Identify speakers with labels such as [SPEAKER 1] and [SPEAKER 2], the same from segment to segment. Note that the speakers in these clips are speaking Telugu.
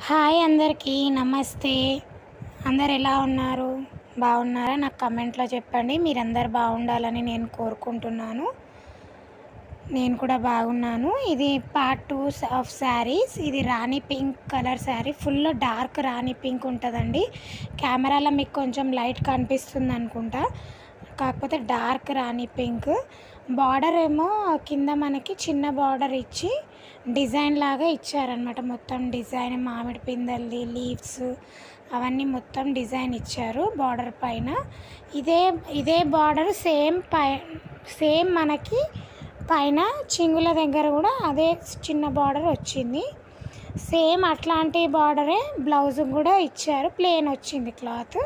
[SPEAKER 1] హాయ్ అందరికీ నమస్తే. అందరు ఎలా ఉన్నారు? బాగున్నారా? నాకు కమెంట్లో చెప్పండి. మీరందరు బాగుండాలని నేను కోరుకుంటున్నాను. నేను కూడా బాగున్నాను. ఇది పార్ట్ 2 ఆఫ్ శారీస్. ఇది రాణి pink colour sari, full dark రాణి పింక్ ఉంటుందండి. కెమెరాలో మీకు కొంచెం లైట్ కనిపిస్తుంది అనుకుంటా, కాకపోతే డార్క్ రాణి పింక్. బార్డర్ ఏమో కింద మనకి చిన్న బార్డర్ ఇచ్చి డిజైన్ లాగా ఇచ్చారనమాట. మొత్తం డిజైన్ మామిడి పిందెల్ది లీవ్స్ అవన్నీ మొత్తం డిజైన్ ఇచ్చారు బార్డర్ పైన. ఇదే బార్డర్ సేమ్ మనకి పైన చింగుల దగ్గర కూడా అదే చిన్న బార్డర్ వచ్చింది. సేమ్ అట్లాంటి బార్డరే బ్లౌజ్ కూడా ఇచ్చారు. ప్లెయిన్ వచ్చింది క్లాత్.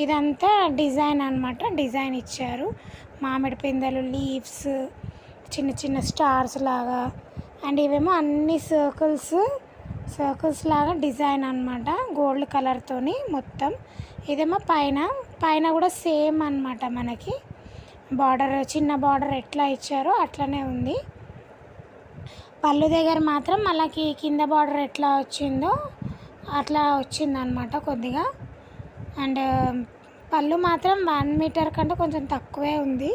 [SPEAKER 1] ఇదంతా డిజైన్ అనమాట. డిజైన్ ఇచ్చారు. మామిడి పిందెలు, లీవ్స్, చిన్న చిన్న స్టార్స్ లాగా. అండ్ ఇవేమో అన్ని సర్కిల్స్ లాగా డిజైన్ అనమాట, గోల్డ్ కలర్తోని మొత్తం. ఇదేమో పైన కూడా సేమ్ అనమాట. మనకి బార్డర్ చిన్న బార్డర్ ఎట్లా ఇచ్చారో అట్లనే ఉంది. పళ్ళు దగ్గర మాత్రం మనకి కింద బార్డర్ ఎట్లా వచ్చిందో అట్లా వచ్చిందనమాట కొద్దిగా. అండ్ పళ్ళు మాత్రం 1 మీటర్ కంటే కొంచెం తక్కువే ఉంది.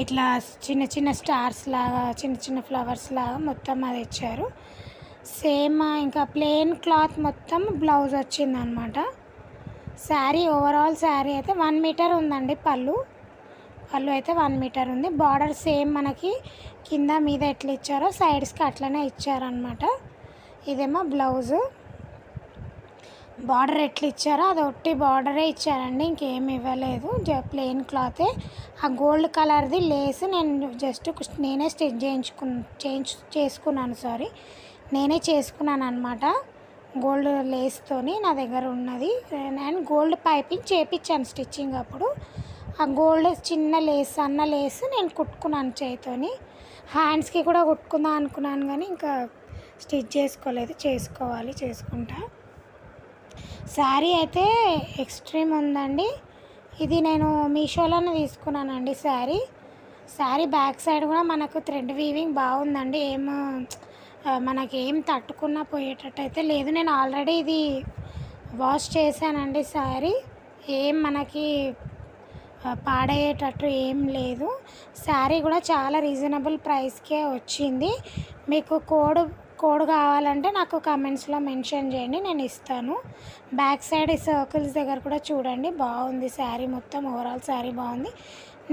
[SPEAKER 1] ఇట్లా చిన్న చిన్న స్టార్స్ లాగా, చిన్న చిన్న ఫ్లవర్స్ లాగా మొత్తం అది ఇచ్చారు. సేమ్ ఇంకా ప్లెయిన్ క్లాత్ మొత్తం బ్లౌజ్ వచ్చిందనమాట. శారీ ఓవరాల్ శారీ అయితే 1 మీటర్ ఉందండి. పళ్ళు అయితే 1 మీటర్ ఉంది. బార్డర్ సేమ్ మనకి కింద మీద ఎట్లా ఇచ్చారో సైడ్స్కి అట్లనే ఇచ్చారనమాట. ఇదేమో బ్లౌజు. బార్డర్ ఎట్లా ఇచ్చారో అది ఒట్టి బార్డరే ఇచ్చారండి, ఇంకేమి ఇవ్వలేదు. ప్లెయిన్ క్లాతే. ఆ గోల్డ్ కలర్ది లేస్ నేను నేనే నేనే చేసుకున్నాను అనమాట. గోల్డ్ లేస్తోని నా దగ్గర ఉన్నది. నేను గోల్డ్ పైపింగ్ చేయించాను స్టిచ్చింగ్ అప్పుడు. ఆ గోల్డ్ చిన్న లేస్, సన్న లేస్ నేను కుట్టుకున్నాను చేయితోని. హ్యాండ్స్కి కూడా కుట్టుకుందాం అనుకున్నాను కానీ ఇంకా స్టిచ్ చేసుకుంటా. శారీ అయితే ఎక్స్ట్రీమ్ ఉందండి. ఇది నేను మీషోలోనే తీసుకున్నానండి శారీ బ్యాక్ సైడ్ కూడా మనకు థ్రెడ్ వీవింగ్ బాగుందండి. మనకేం తట్టుకున్నా పోయేటట్టు అయితే లేదు. నేను ఆల్రెడీ ఇది వాష్ చేశానండి. శారీ ఏం మనకి పాడయ్యేటట్టు ఏం లేదు. శారీ కూడా చాలా రీజనబుల్ ప్రైస్కే వచ్చింది. మీకు కోడ్ కావాలంటే నాకు కమెంట్స్లో మెన్షన్ చేయండి, నేను ఇస్తాను. బ్యాక్ సైడ్ ఈ సర్కిల్స్ దగ్గర కూడా చూడండి, బాగుంది శారీ మొత్తం. ఓవరాల్ శారీ బాగుంది.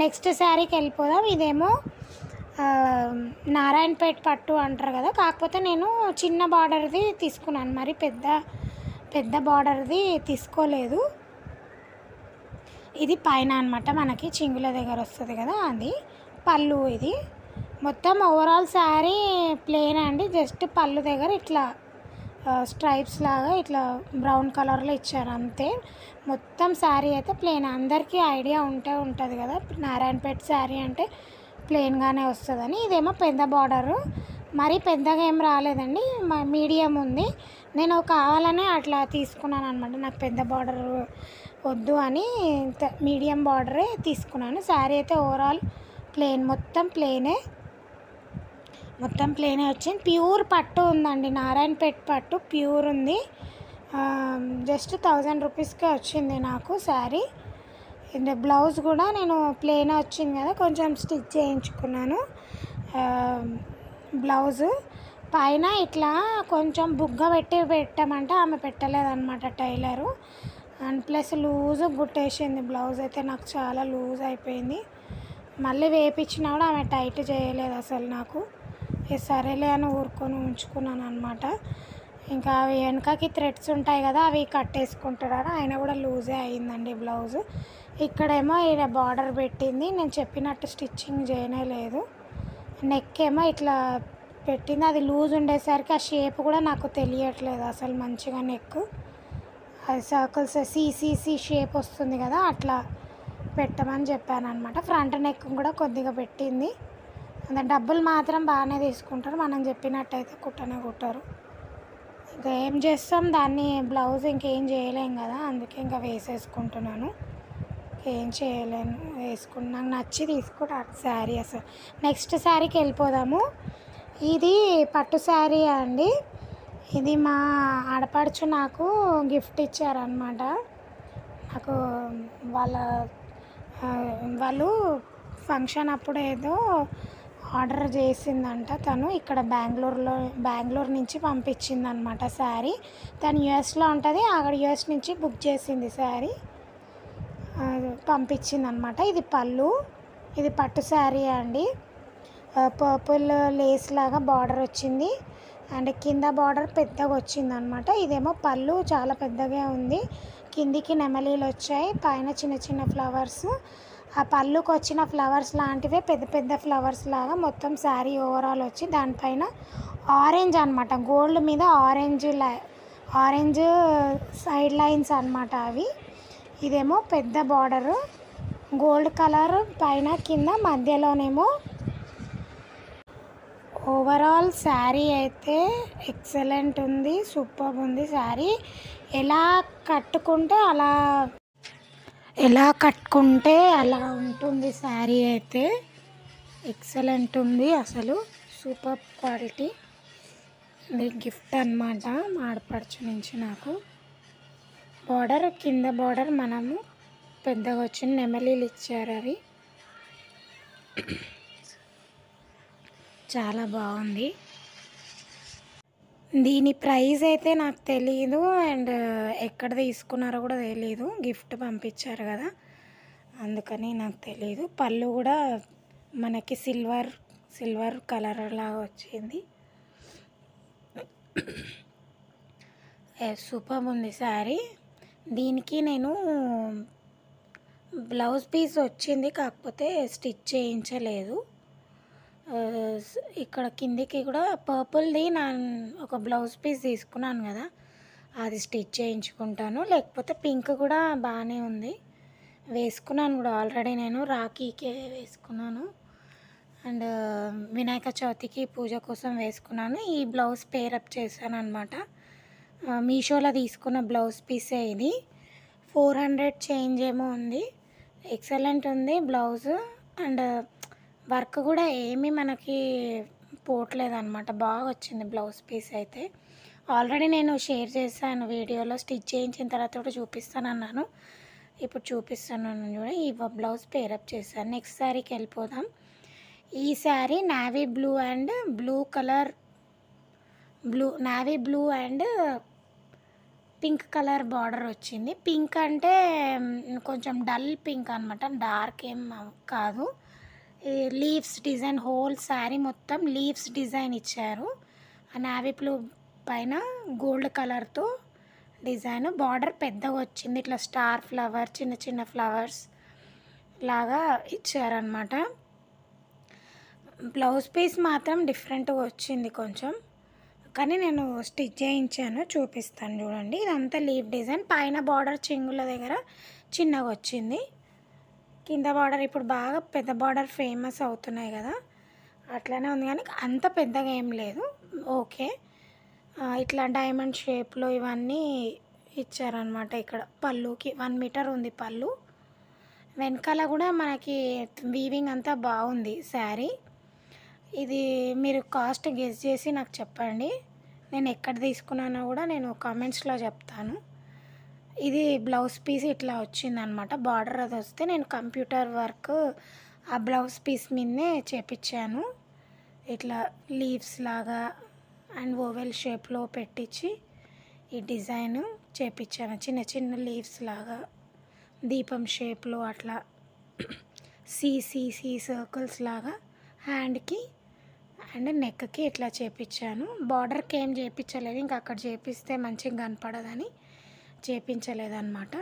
[SPEAKER 1] నెక్స్ట్ శారీకి వెళ్ళిపోదాం. ఇదేమో నారాయణపేట పట్టు అంటారు కదా, కాకపోతే నేను చిన్న బార్డర్ది తీసుకున్నాను, మరి పెద్ద బార్డర్ది తీసుకోలేదు. ఇది పైన అనమాట, మనకి చింగుల దగ్గర వస్తుంది కదా అది పళ్ళు. ఇది మొత్తం ఓవరాల్ శారీ ప్లెయిన్ అండి. జస్ట్ పళ్ళు దగ్గర ఇట్లా స్ట్రైప్స్ లాగా ఇట్లా బ్రౌన్ కలర్లో ఇచ్చారు అంతే. మొత్తం శారీ అయితే ప్లెయిన్. అందరికీ ఐడియా ఉంటుంది కదా, నారాయణపేట శారీ అంటే ప్లెయిన్గానే వస్తుందని. ఇదేమో పెద్ద బార్డరు, మరీ పెద్దగా ఏం రాలేదండి, మీడియం ఉంది. నేను కావాలనే అట్లా తీసుకున్నాను అనమాట. నాకు పెద్ద బార్డర్ వద్దు అని మీడియం బార్డరే తీసుకున్నాను. శారీ అయితే ఓవరాల్ ప్లెయిన్, మొత్తం ప్లెయినే వచ్చింది. ప్యూర్ పట్టు ఉందండి, నారాయణపేట పట్టు ప్యూర్ ఉంది. జస్ట్ 1000 రూపీస్కే వచ్చింది నాకు శారీ. బ్లౌజ్ కూడా నేను ప్లెయిన్ వచ్చింది కదా, కొంచెం స్టిచ్ చేయించుకున్నాను. బ్లౌజు పైన ఇట్లా కొంచెం బుగ్గ పెట్టమంటే ఆమె పెట్టలేదన్నమాట టైలరు. అండ్ ప్లస్ లూజ్ గుట్టేసింది బ్లౌజ్ అయితే. నాకు చాలా లూజ్ అయిపోయింది. మళ్ళీ వేయించినా కూడా ఆమె టైట్ చేయలేదు అసలు. నాకు సరేలే అని ఉంచుకున్నాను అనమాట. ఇంకా అవి వెనకకి థ్రెడ్స్ ఉంటాయి కదా, అవి కట్టేసుకుంటారు. అయినా కూడా లూజే అయిందండి బ్లౌజ్. ఇక్కడేమో ఇలా బార్డర్ పెట్టింది, నేను చెప్పినట్టు స్టిచ్చింగ్ చేయనే లేదు. నెక్ ఏమో ఇట్లా పెట్టింది, అది లూజ్ ఉండేసరికి ఆ షేప్ కూడా నాకు తెలియట్లేదు అసలు మంచిగా. నెక్ అది సర్కిల్స్ సిసిసి షేప్ వస్తుంది కదా, అట్లా పెట్టమని చెప్పాను అనమాట. ఫ్రంట్ నెక్ కూడా కొద్దిగా పెట్టింది. అంటే డబ్బులు మాత్రం బాగానే తీసుకుంటారు, మనం చెప్పినట్టయితే కుట్టరు. ఇంకా ఏం చేస్తాం దాన్ని, బ్లౌజ్ ఇంకేం చేయలేం కదా, అందుకే ఇంకా వేసేసుకుంటున్నాను. ఏం చేయలేను, నాకు నచ్చి తీసుకుంటాను శారీ అసలు. నెక్స్ట్ శారీకి వెళ్ళిపోదాము. ఇది పట్టు శారీ అండి. ఇది మా ఆడపడుచు నాకు గిఫ్ట్ ఇచ్చారనమాట. నాకు వాళ్ళ వాళ్ళు ఫంక్షన్ అప్పుడు ఏదో ఆర్డర్ చేసిందంట. తను ఇక్కడ బెంగళూరు నుంచి పంపించిందనమాట శారీ. తను యూఎస్లో ఉంటుంది, అక్కడ యూఎస్ నుంచి బుక్ చేసింది శారీ, పంపించిందనమాట. ఇది పళ్ళు, ఇది పట్టు శారీ అండి. పర్పుల్ లేస్ లాగా బార్డర్ వచ్చింది అండ్ కింద బార్డర్ పెద్దగా వచ్చింది అనమాట. ఇదేమో పళ్ళు చాలా పెద్దగా ఉంది, కిందికి నెమలీలు వచ్చాయి, పైన చిన్న చిన్న ఫ్లవర్స్. ఆ పళ్ళుకి వచ్చిన ఫ్లవర్స్ లాంటివే పెద్ద పెద్ద ఫ్లవర్స్ లాగా మొత్తం శారీ ఓవరాల్ వచ్చి దానిపైన ఆరెంజ్ అనమాట, గోల్డ్ మీద ఆరెంజ్ సైడ్ లైన్స్ అనమాట అవి. ఇదేమో పెద్ద బార్డరు గోల్డ్ కలర్ పైన కింద, మధ్యలోనేమో. ఓవరాల్ శారీ అయితే ఎక్సలెంట్ ఉంది, సూపర్ ఉంది శారీ. ఎలా కట్టుకుంటే అలా ఉంటుంది శారీ అయితే. ఎక్సలెంట్ ఉంది అసలు, సూపర్ క్వాలిటీ. ఇది గిఫ్ట్ అనమాట మా ఆడపడుచు నుంచి నాకు. బార్డర్ కింద బార్డర్ మనము పెద్దగా వచ్చిన నెమలీలు ఇచ్చారు, అవి చాలా బాగుంది. దీని ప్రైస్ అయితే నాకు తెలియదు అండ్ ఎక్కడ తీసుకున్నారో కూడా తెలియదు, గిఫ్ట్ పంపించారు కదా అందుకని నాకు తెలియదు. పళ్ళు కూడా మనకి సిల్వర్ కలర్ లాగా వచ్చింది. సూపర్ ఉంది శారీ. దీనికి నేను బ్లౌజ్ పీస్ వచ్చింది, కాకపోతే స్టిచ్ చేయించలేదు. ఇక్కడ కిందికి కూడా పర్పుల్ది ఒక బ్లౌజ్ పీస్ తీసుకున్నాను కదా, అది స్టిచ్ చేయించుకుంటాను. లేకపోతే పింక్ కూడా బాగానే ఉంది, వేసుకున్నాను కూడా ఆల్రెడీ. నేను రాఖీకే వేసుకున్నాను అండ్ వినాయక చవితికి పూజ కోసం వేసుకున్నాను. ఈ బ్లౌజ్ పేరప్ చేశాను అనమాట. మీషోలో తీసుకున్న బ్లౌజ్ పీసే ఇది. 400 చేంజ్ ఏమో ఉంది. ఎక్సలెంట్ ఉంది బ్లౌజ్ అండ్ వర్క్ కూడా ఏమీ మనకి పోవట్లేదు అనమాట, బాగా వచ్చింది బ్లౌజ్ పీస్ అయితే. ఆల్రెడీ నేను షేర్ చేశాను వీడియోలో, స్టిచ్ చేయించిన తర్వాత కూడా చూపిస్తానన్నాను, ఇప్పుడు చూపిస్తున్నాను చూడ. ఈ బ్లౌజ్ పేరప్ చేశాను. నెక్స్ట్ శారీకి వెళ్ళిపోదాం. ఈ sari navy blue and navy blue and pink colour border వచ్చింది. పింక్ అంటే కొంచెం డల్ పింక్ అనమాట, డార్క్ ఏం కాదు. లీవ్స్ డిజైన్, హోల్ శారీ మొత్తం లీవ్స్ డిజైన్ ఇచ్చారు. ఆ నావీ బ్లూ పైన గోల్డ్ కలర్తో డిజైన్, బార్డర్ పెద్దగా వచ్చింది, ఇట్లా స్టార్ ఫ్లవర్, చిన్న చిన్న ఫ్లవర్స్ లాగా ఇచ్చారనమాట. బ్లౌజ్ పీస్ మాత్రం డిఫరెంట్గా వచ్చింది కొంచెం, కానీ నేను స్టిచ్ చేయించాను, చూపిస్తాను చూడండి. ఇదంతా లీవ్ డిజైన్, పైన బార్డర్ చెంగుల దగ్గర చిన్నగా వచ్చింది, కింద బార్డర్ ఇప్పుడు బాగా పెద్ద బార్డర్ ఫేమస్ అవుతున్నాయి కదా, అట్లానే ఉంది కానీ అంత పెద్దగా ఏం లేదు, ఓకే. ఇట్లా డైమండ్ షేప్లో ఇవన్నీ ఇచ్చారనమాట. ఇక్కడ పళ్ళుకి 1 మీటర్ ఉంది పళ్ళు. వెనకాల కూడా మనకి వీవింగ్ అంతా బాగుంది శారీ. ఇది మీరు కాస్ట్ గెస్ చేసి నాకు చెప్పండి, నేను ఎక్కడ తీసుకున్నానో కూడా నేను కామెంట్స్లో చెప్తాను. ఇది బ్లౌజ్ పీస్ ఇట్లా వచ్చిందనమాట, బార్డర్ అది వస్తే నేను కంప్యూటర్ వర్క్ ఆ బ్లౌజ్ పీస్ మీదనే చేపించాను. ఇట్లా లీవ్స్ లాగా అండ్ ఓవెల్ షేప్లో పెట్టించి ఈ డిజైన్ చేపించాను, చిన్న చిన్న లీవ్స్ లాగా దీపం షేప్లో అట్లా సి సర్కిల్స్ లాగా హ్యాండ్కి అండ్ నెక్కి ఇట్లా చేపించాను. బార్డర్కి ఏం చేయించలేదు, ఇంకా అక్కడ చేపిస్తే మంచిగా కనపడదని చేపించలేదన్నమాట.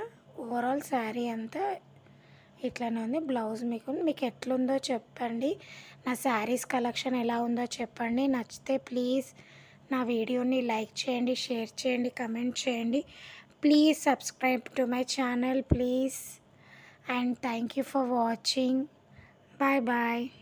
[SPEAKER 1] ఓవరాల్ శారీ అంతా ఇట్లానే ఉంది. బ్లౌజ్ మీకు ఎట్లుందో చెప్పండి, నా శారీస్ కలెక్షన్ ఎలా ఉందో చెప్పండి. నచ్చితే ప్లీజ్ నా వీడియోని లైక్ చేయండి, షేర్ చేయండి, కమెంట్ చేయండి. Please subscribe to my channel please, and thank you for watching. Bye bye.